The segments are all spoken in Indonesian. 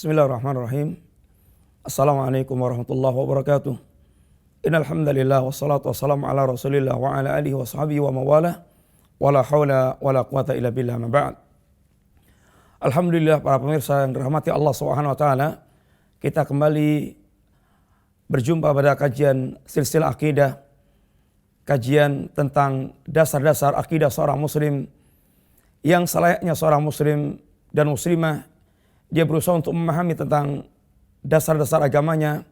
Bismillahirrahmanirrahim. Assalamualaikum warahmatullahi wabarakatuh. Innal hamdalillah wassalatu wassalamu ala Rasulillah wa ala alihi wa sahbihi wa mawalah. Wala haula wala quwata illa billah ma ba'd. Alhamdulillah para pemirsa yang dirahmati Allah Subhanahu wa taala, kita kembali berjumpa pada kajian silsilah akidah, kajian tentang dasar-dasar akidah seorang muslim yang selayaknya seorang muslim dan muslimah dia berusaha untuk memahami tentang dasar-dasar agamanya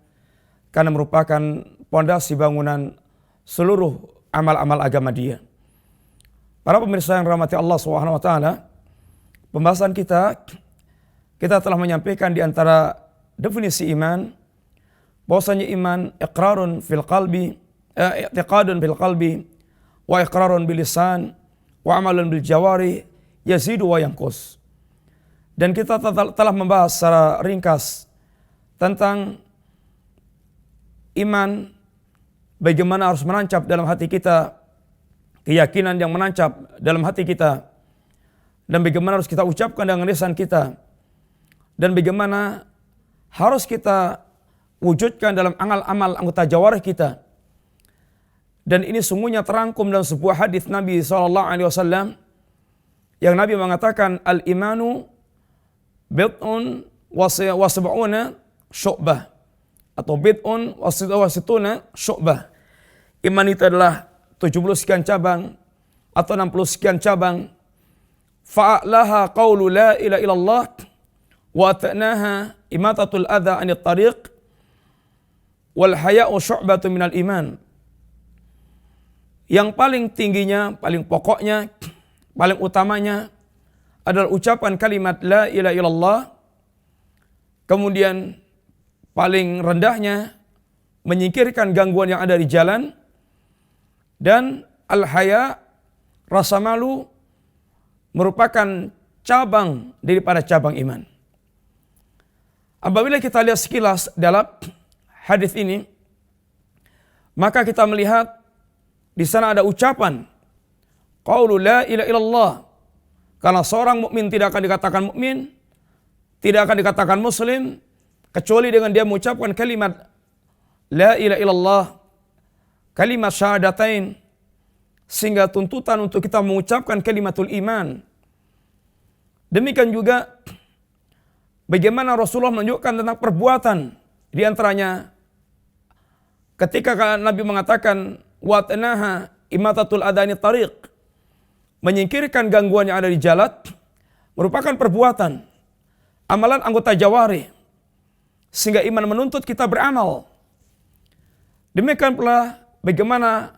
karena merupakan pondasi bangunan seluruh amal-amal agama dia. Para pemirsa yang dirahmati Allah Subhanahu wa taala, pembahasan kita telah menyampaikan di antara definisi iman bahwasanya iman iqrarun fil qalbi, i'tiqadun fil qalbi wa iqrarun bil lisan wa amalun bil jawari yazidu wa yanqus. Dan kita telah membahas secara ringkas tentang iman, bagaimana harus menancap dalam hati kita, keyakinan yang menancap dalam hati kita, dan bagaimana harus kita ucapkan dengan lisan kita, dan bagaimana harus kita wujudkan dalam amal-amal anggota jawarih kita. Dan ini semuanya terangkum dalam sebuah hadis Nabi SAW yang Nabi mengatakan al-imanu bid'un wa sab'una syu'bah atau bid'un wa situna syu'bah. Iman itu adalah 70 sekian cabang atau 60 sekian cabang. Fa'alaha qawlu la ilaha illallah wa ta'naha imatatul adha 'anil tariq wal haya'u syu'batun minal iman. Yang paling tingginya, paling pokoknya, paling utamanya adalah ucapan kalimat la ilaha illallah. Kemudian paling rendahnya menyingkirkan gangguan yang ada di jalan. Dan al-haya, rasa malu, merupakan cabang daripada cabang iman. Apabila kita lihat sekilas dalam hadis ini, maka kita melihat di sana ada ucapan qaulu la ilaha illallah. Karena seorang mukmin tidak akan dikatakan mukmin, tidak akan dikatakan muslim kecuali dengan dia mengucapkan kalimat la ilaha illallah, kalimat syahadatain, sehingga tuntutan untuk kita mengucapkan kalimatul iman. Demikian juga bagaimana Rasulullah menunjukkan tentang perbuatan, di antaranya ketika Nabi mengatakan wa tanaha imatatul adani tariq, menyingkirkan gangguan yang ada di jalan, merupakan perbuatan, amalan anggota jawarih, sehingga iman menuntut kita beramal. Demikian pula bagaimana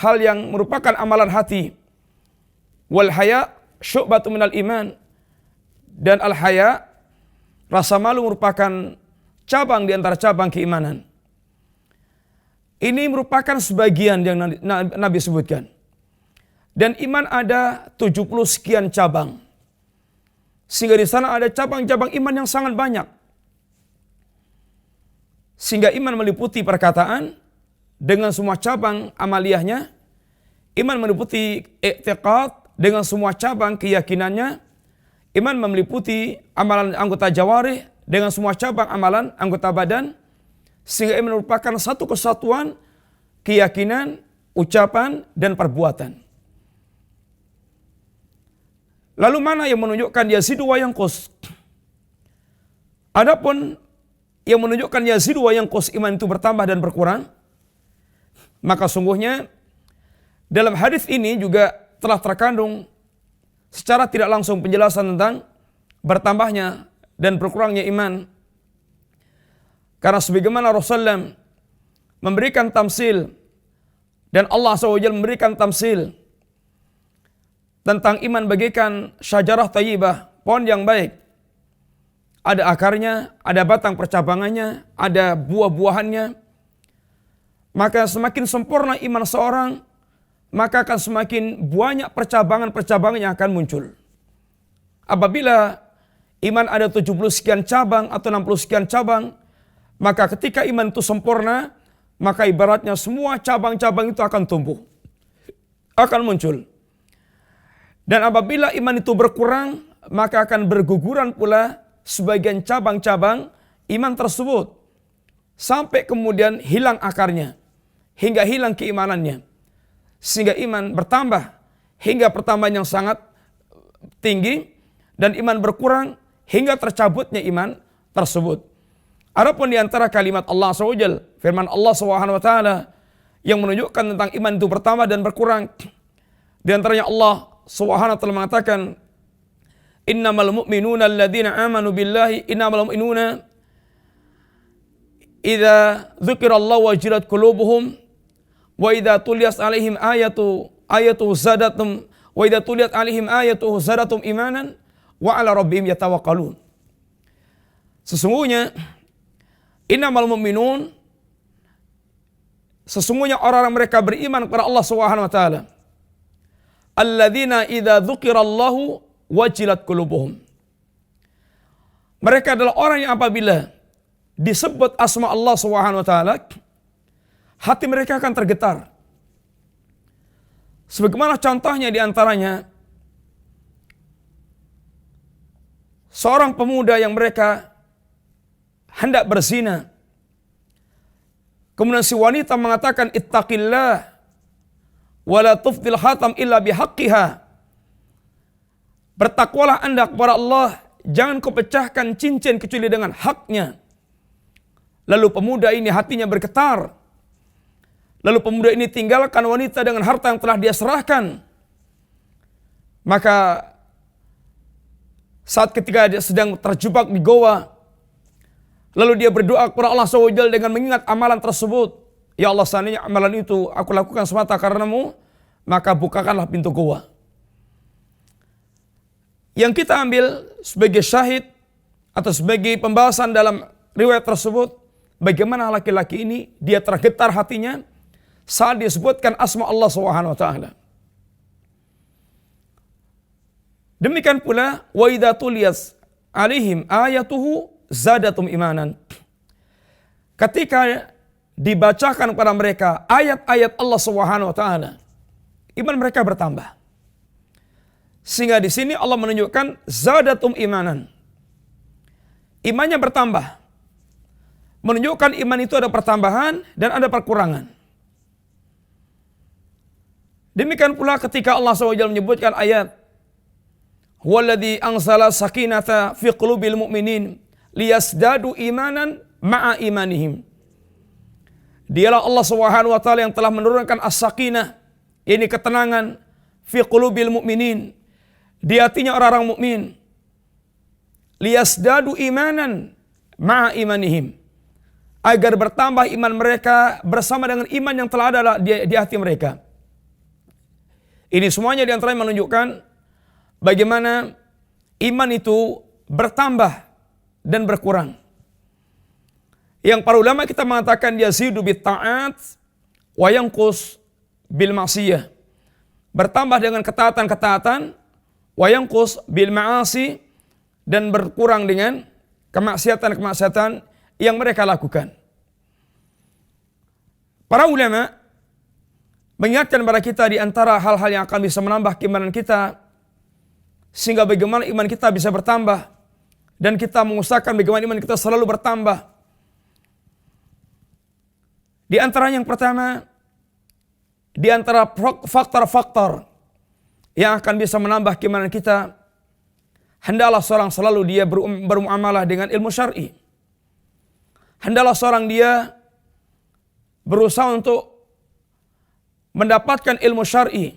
hal yang merupakan amalan hati, wal haya syu'batun minal iman, dan al haya, rasa malu, merupakan cabang di antara cabang keimanan. Ini merupakan sebagian yang Nabi sebutkan. Dan iman ada 70 sekian cabang. Sehingga di sana ada cabang-cabang iman yang sangat banyak. Sehingga iman meliputi perkataan dengan semua cabang amaliyahnya. Iman meliputi i'tiqad dengan semua cabang keyakinannya. Iman meliputi amalan anggota jawarih dengan semua cabang amalan anggota badan. Sehingga iman merupakan satu kesatuan keyakinan, ucapan, dan perbuatan. Lalu mana yang menunjukkan yazidu wa yanqus? Adapun yang menunjukkan yazidu wa yanqus, iman itu bertambah dan berkurang, maka sungguhnya dalam hadis ini juga telah terkandung secara tidak langsung penjelasan tentang bertambahnya dan berkurangnya iman. Karena sebagaimana Rasulullah memberikan tamsil dan Allah SWT memberikan tamsil tentang iman bagaikan syajarah thayyibah, pohon yang baik. Ada akarnya, ada batang percabangannya, ada buah-buahannya. Maka semakin sempurna iman seorang, maka akan semakin banyak percabangan-percabangan yang akan muncul. Apabila iman ada 70 sekian cabang atau 60 sekian cabang, maka ketika iman itu sempurna, maka ibaratnya semua cabang-cabang itu akan tumbuh, akan muncul. Dan apabila iman itu berkurang, maka akan berguguran pula sebagian cabang-cabang iman tersebut. Sampai kemudian hilang akarnya. Hingga hilang keimanannya. Sehingga iman bertambah. Hingga pertambahan yang sangat tinggi. Dan iman berkurang hingga tercabutnya iman tersebut. Adapun di antara kalimat Allah SWT, firman Allah SWT yang menunjukkan tentang iman itu bertambah dan berkurang. Di antaranya Allah SWT mengatakan, innamal mu'minuna alladhina amanu billahi, innamal mu'minuna idza dzukirallahu wajilat qulubuhum wa idza tuliyat alaihim ayatu zadatum wa idza tuliyat alaihim ayatu zadatum imanan wa ala rabbihim yatawakkalun. Sesungguhnya innamal mu'minun, sesungguhnya orang-orang mereka beriman kepada Allah Subhanahu wa taala, alladzina idza dzukirallahu wajilat qulubuhum. Mereka adalah orang yang apabila disebut asma Allah Subhanahu wa taala, hati mereka akan tergetar. Sebagaimana contohnya di antaranya seorang pemuda yang mereka hendak berzina. Kemudian si wanita mengatakan ittaqillah wa la tufdil khatam illa bihaqqiha. Bertakwalah Anda kepada Allah, jangan kau pecahkan cincin kecuali dengan haknya. Lalu pemuda ini hatinya bergetar. Lalu pemuda ini tinggalkan wanita dengan harta yang telah dia serahkan. Maka saat ketika dia sedang terjebak di goa, lalu dia berdoa kepada Allah SWT dengan mengingat amalan tersebut. Ya Allah, seandainya amalan itu aku lakukan semata karenamu, maka bukakanlah pintu goa. Yang kita ambil sebagai syahid atau sebagai pembahasan dalam riwayat tersebut, bagaimana laki-laki ini dia tergetar hatinya saat disebutkan asma Allah SWT. Demikian pula wa idza tuliyat alaihim ayatuhu zadatum imanan. Ketika dibacakan kepada mereka ayat-ayat Allah Subhanahu wa taala, iman mereka bertambah. Sehingga di sini Allah menunjukkan zadatum imanan. Imannya bertambah. Menunjukkan iman itu ada pertambahan dan ada perkurangan. Demikian pula ketika Allah SWT menyebutkan ayat huwallazi anzala sakinata fi qulubil mu'minin liyasdadu imanan ma'a imanihim. Dialah Allah Subhanahu wa taala yang telah menurunkan as-sakinah, ini ketenangan, fi qulubil mu'minin, di hatinya orang-orang mukmin, liyasdadu imanan ma'a imanihim, agar bertambah iman mereka bersama dengan iman yang telah ada di hati mereka. Ini semuanya di antaranya menunjukkan bagaimana iman itu bertambah dan berkurang. Yang para ulama kita mengatakan yazidu bit ta'at wa yanqus bil ma'siyah. Bertambah dengan ketaatan-ketaatan, wa yanqus bil ma'asi, dan berkurang dengan kemaksiatan-kemaksiatan yang mereka lakukan. Para ulama mengingatkan kepada kita di antara hal-hal yang akan bisa menambah keimanan kita, sehingga bagaimana iman kita bisa bertambah, dan kita mengusahakan bagaimana iman kita selalu bertambah. Di antara yang pertama, di antara faktor-faktor yang akan bisa menambah keimanan kita, hendaklah seorang selalu dia bermuamalah dengan ilmu syar'i. Hendaklah seorang dia berusaha untuk mendapatkan ilmu syar'i.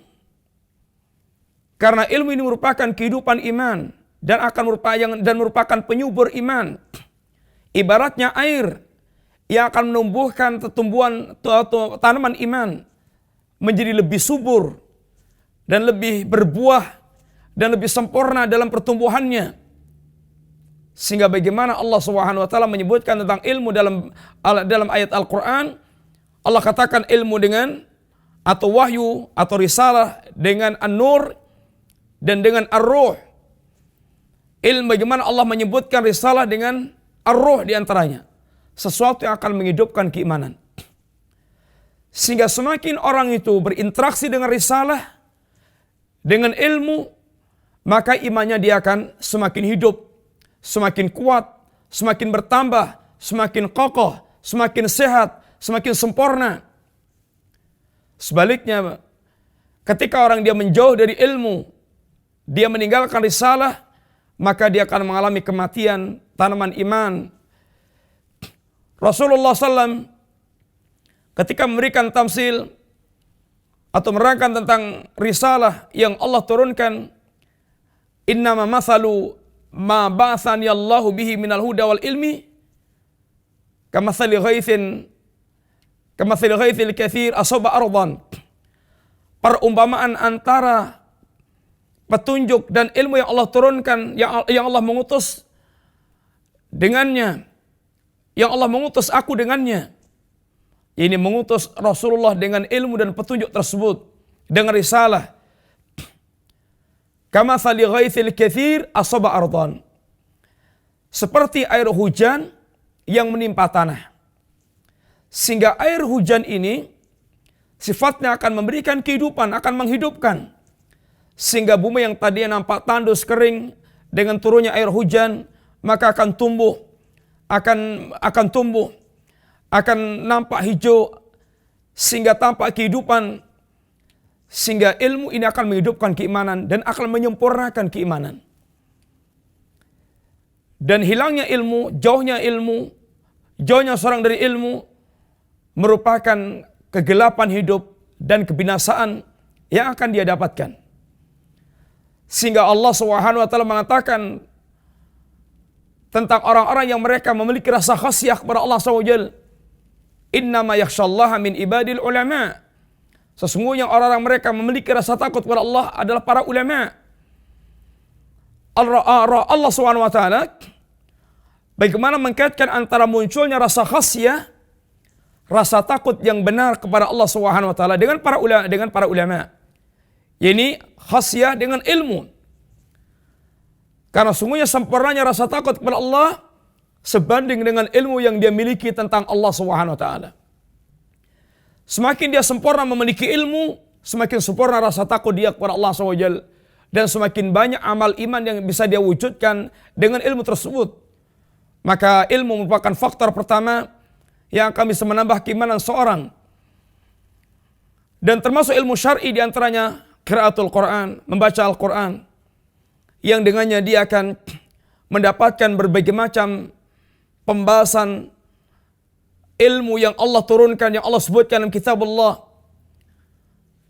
Karena ilmu ini merupakan kehidupan iman dan merupakan penyubur iman. Ibaratnya air yang akan menumbuhkan tanaman iman menjadi lebih subur dan lebih berbuah dan lebih sempurna dalam pertumbuhannya. Sehingga bagaimana Allah Subhanahu wa taala menyebutkan tentang ilmu dalam ayat Al-Qur'an, Allah katakan ilmu dengan atau wahyu atau risalah dengan an-nur dan dengan ar-ruh. Ilmu bagaimana Allah menyebutkan risalah dengan ar-ruh di antaranya. Sesuatu yang akan menghidupkan keimanan. Sehingga semakin orang itu berinteraksi dengan risalah, dengan ilmu, maka imannya dia akan semakin hidup, semakin kuat, semakin bertambah, semakin kokoh, semakin sehat, semakin sempurna. Sebaliknya, ketika orang dia menjauh dari ilmu, dia meninggalkan risalah, maka dia akan mengalami kematian tanaman iman. Rasulullah SAW ketika memberikan tamsil atau menerangkan tentang risalah yang Allah turunkan, innama mathalu ma ba'athani Allahu bihi minal huda wal ilmi kamathali ghaithil kathir asaba ardan. Perumpamaan antara petunjuk dan ilmu yang Allah turunkan, yang Allah mengutus dengannya, yang Allah mengutus aku dengannya. Ini mengutus Rasulullah dengan ilmu dan petunjuk tersebut, dengan risalah. Kamathali ghaithil kathir asaba ardan. Seperti air hujan yang menimpa tanah. Sehingga air hujan ini sifatnya akan memberikan kehidupan, akan menghidupkan. Sehingga bumi yang tadinya nampak tandus kering, dengan turunnya air hujan, maka akan tumbuh, akan nampak hijau, sehingga tampak kehidupan. Sehingga ilmu ini akan menghidupkan keimanan dan akan menyempurnakan keimanan. Dan hilangnya ilmu, jauhnya seorang dari ilmu, merupakan kegelapan hidup dan kebinasaan yang akan dia dapatkan. Sehingga Allah SWT mengatakan tentang orang-orang yang mereka memiliki rasa khasyah kepada Allah SWT. Innama yakhshallaha min ibadil ulama. Sesungguhnya orang-orang mereka memiliki rasa takut kepada Allah adalah para ulama. Allah SWT bagaimana mengkaitkan antara munculnya rasa khasyah, rasa takut yang benar kepada Allah SWT dengan para ulama. Ini khasyah dengan ilmu. Karena sungguhnya sempurnanya rasa takut kepada Allah sebanding dengan ilmu yang dia miliki tentang Allah SWT. Semakin dia sempurna memiliki ilmu, semakin sempurna rasa takut dia kepada Allah SWT. Dan semakin banyak amal iman yang bisa dia wujudkan dengan ilmu tersebut. Maka ilmu merupakan faktor pertama yang akan bisa menambah keimanan seorang. Dan termasuk ilmu syar'i diantaranya qiraatul Quran, membaca Al-Quran. Yang dengannya dia akan mendapatkan berbagai macam pembahasan ilmu yang Allah turunkan, yang Allah sebutkan dalam kitab Allah.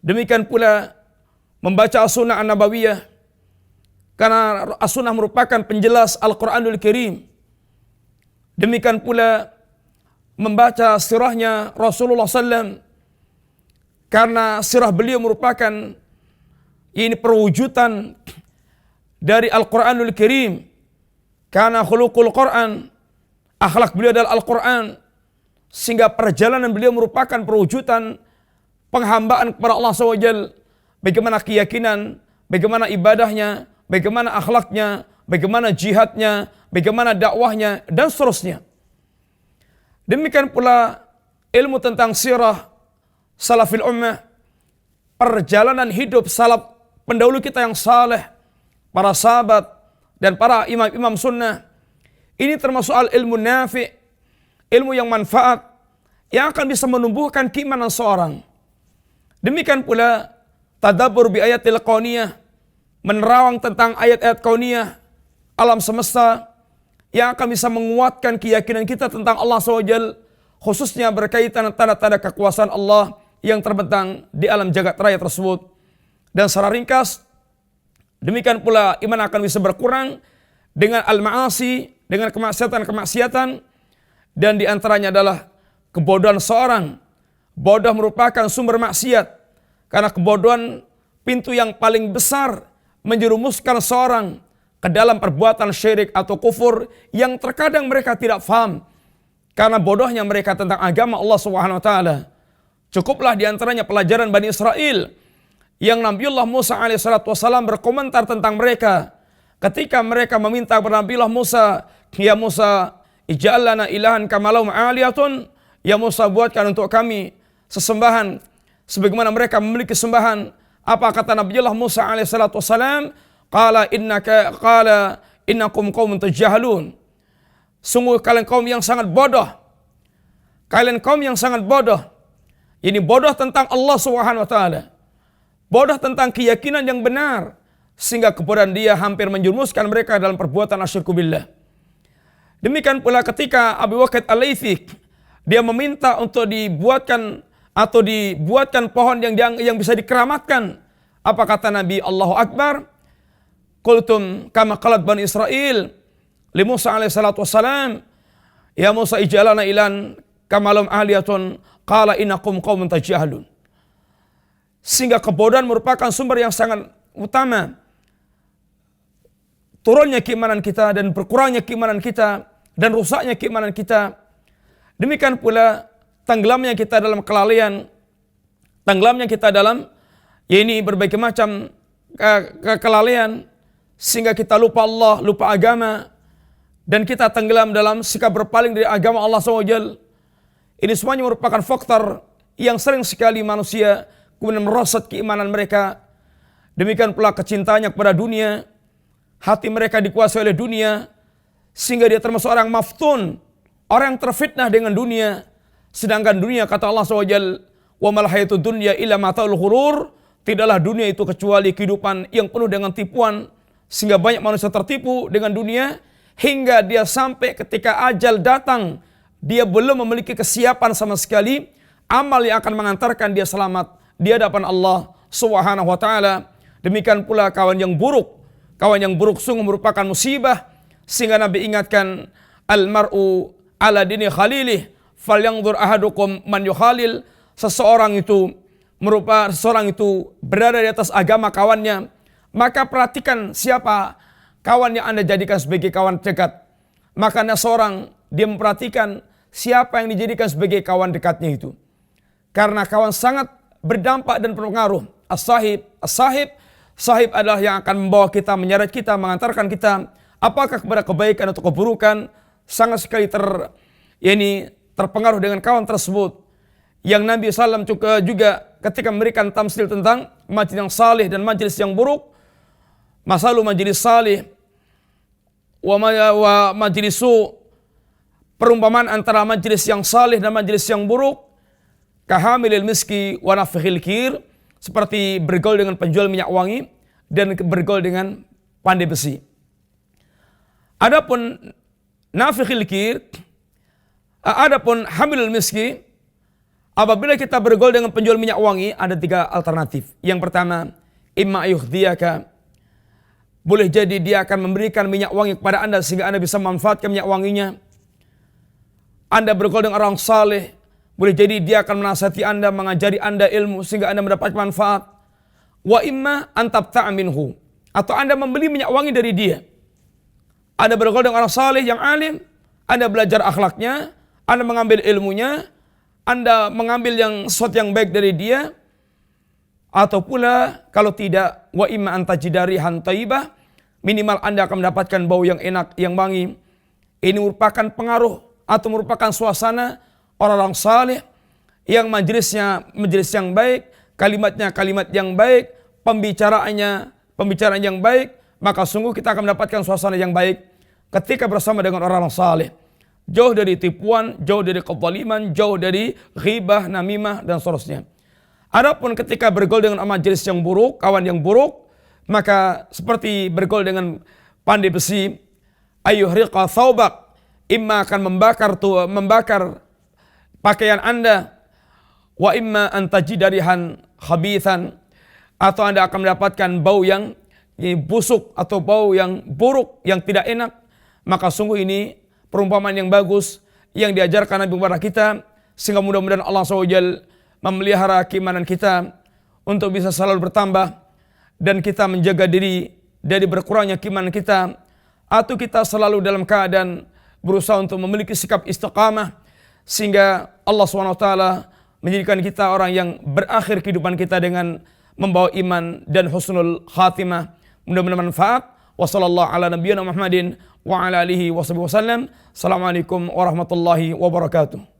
Demikian pula membaca As-Sunnah An-Nabawiyah, karena As-Sunnah merupakan penjelas Al-Quranul Karim. Demikian pula membaca sirahnya Rasulullah SAW, karena sirah beliau merupakan ini perwujudan dari Al-Quranul Karim. Karena khuluqul Quran, akhlak beliau adalah Al-Quran. Sehingga perjalanan beliau merupakan perwujudan penghambaan kepada Allah SWT. Bagaimana keyakinan, bagaimana ibadahnya, bagaimana akhlaknya, bagaimana jihadnya, bagaimana dakwahnya, dan seterusnya. Demikian pula ilmu tentang sirah salafil ummah, perjalanan hidup salaf pendahulu kita yang saleh, para sahabat dan para imam-imam sunnah. Ini termasuk al-ilmu nafi', ilmu yang manfaat, yang akan bisa menumbuhkan keimanan seorang. Demikian pula tadabbur bi ayatil kauniyah, menerawang tentang ayat-ayat kauniyah, alam semesta, yang akan bisa menguatkan keyakinan kita tentang Allah SWT, khususnya berkaitan tanda-tanda kekuasaan Allah yang terbentang di alam jagat raya tersebut. Dan secara ringkas, demikian pula iman akan bisa berkurang dengan al-ma'asi, dengan kemaksiatan-kemaksiatan, dan diantaranya adalah kebodohan seorang. Bodoh merupakan sumber maksiat, karena kebodohan pintu yang paling besar menjerumuskan seorang ke dalam perbuatan syirik atau kufur yang terkadang mereka tidak faham karena bodohnya mereka tentang agama Allah SWT. Cukuplah diantaranya pelajaran Bani Israel yang Nabiullah Musa alaihissalam berkomentar tentang mereka ketika mereka meminta kepada Nabiullah Musa, ya Musa, ij'al lana ilahan kama lahum aliyatun, ya Musa, buatkan untuk kami sesembahan sebagaimana mereka memiliki sembahan. Apa kata Nabiullah Musa alaihissalam? Qala innakum qaumun tajhalun. Sungguh kalian kaum yang sangat bodoh. Kalian kaum yang sangat bodoh. Ini bodoh tentang Allah Subhanahu wa taala. Bodoh tentang keyakinan yang benar, sehingga kebodohan dia hampir menjerumuskan mereka dalam perbuatan asyirku billah. Demikian pula ketika Abu Waqid Al-Laitsi, dia meminta untuk dibuatkan pohon yang bisa dikeramatkan. Apa kata Nabi? Allahu Akbar. Qultum kama qalat Bani Israel li Musa alaihi salatu wassalam, ya Musa ijalana ilan kamalum ahliyatun qala innakum qaumun tajhalun. Sehingga kebodohan merupakan sumber yang sangat utama turunnya keimanan kita dan berkurangnya keimanan kita dan rusaknya keimanan kita. Demikian pula tenggelamnya kita dalam kelalaian, tenggelamnya kita dalam berbagai macam kelalaian, sehingga kita lupa Allah, lupa agama, dan kita tenggelam dalam sikap berpaling dari agama Allah SWT. Ini semuanya merupakan faktor yang sering sekali manusia kemudian merosot keimanan mereka. Demikian pula kecintanya kepada dunia, hati mereka dikuasai oleh dunia, sehingga dia termasuk orang maftun, orang yang terfitnah dengan dunia. Sedangkan dunia, kata Allah SWT, wa mal hayatud dunya illa mata'ul ghurur, tidaklah dunia itu kecuali kehidupan yang penuh dengan tipuan, sehingga banyak manusia tertipu dengan dunia, hingga dia sampai ketika ajal datang, dia belum memiliki kesiapan sama sekali, amal yang akan mengantarkan dia selamat di hadapan Allah Subhanahu wa taala. Demikian pula kawan yang buruk sungguh merupakan musibah, sehingga Nabi ingatkan, al-mar'u ala dini khalilih, falyanzur ahadukum man yukhalil. Seseorang itu berada di atas agama kawannya, maka perhatikan siapa kawan yang Anda jadikan sebagai kawan dekat. Makanya seorang dia memperhatikan siapa yang dijadikan sebagai kawan dekatnya itu. Karena kawan sangat berdampak dan berpengaruh. Sahib adalah yang akan membawa kita, menyeret kita, mengantarkan kita apakah kepada kebaikan atau keburukan. Sangat sekali terpengaruh dengan kawan tersebut. Yang Nabi SAW juga ketika memberikan tamsil tentang majlis yang salih dan majlis yang buruk. Masalu majlis salih wa majlisu, perumpamaan antara majlis yang salih dan majlis yang buruk, kahamilil miski wa nafikhil kir, seperti bergaul dengan penjual minyak wangi dan bergaul dengan pandai besi. Adapun nafikhil kir, adapun hamilul miski, apabila kita bergaul dengan penjual minyak wangi, ada 3 alternatif. Yang pertama, imma yuhdiyaka, boleh jadi dia akan memberikan minyak wangi kepada Anda sehingga Anda bisa memanfaatkan minyak wanginya. Anda bergaul dengan orang saleh, boleh jadi dia akan menasihati Anda, mengajari Anda ilmu sehingga Anda mendapat manfaat. Wa imma antabta'a minhu, atau Anda membeli minyak wangi dari dia. Anda bergaul dengan orang saleh yang alim, Anda belajar akhlaknya, Anda mengambil ilmunya, Anda mengambil sesuatu yang baik dari dia. Atau pula kalau tidak, wa imma antajidarihan thayyibah, minimal Anda akan mendapatkan bau yang enak, yang wangi. Ini merupakan pengaruh atau merupakan suasana orang-orang saleh yang majelisnya majelis yang baik, kalimatnya kalimat yang baik, pembicaraan yang baik, maka sungguh kita akan mendapatkan suasana yang baik ketika bersama dengan orang-orang saleh. Jauh dari tipuan, jauh dari kezaliman, jauh dari ghibah, namimah dan seterusnya. Adapun ketika bergaul dengan majelis yang buruk, kawan yang buruk, maka seperti bergaul dengan pandai besi, ayyuhriqa thawbak, imma akan membakar pakaian Anda, wa imma antajidarihan khabithan, atau Anda akan mendapatkan bau yang busuk atau bau yang buruk, yang tidak enak. Maka sungguh ini perumpamaan yang bagus yang diajarkan Nabi kepada kita, sehingga mudah-mudahan Allah SWT memelihara keimanan kita untuk bisa selalu bertambah, dan kita menjaga diri dari berkurangnya keimanan kita, atau kita selalu dalam keadaan berusaha untuk memiliki sikap istiqamah, sehingga Allah SWT menjadikan kita orang yang berakhir kehidupan kita dengan membawa iman dan husnul khatimah. Mudah-mudahan manfaat. Wassallallahu ala nabiyyina Muhammadin wa ala alihi wa sahbihi wasallam. Assalamualaikum warahmatullahi wabarakatuh.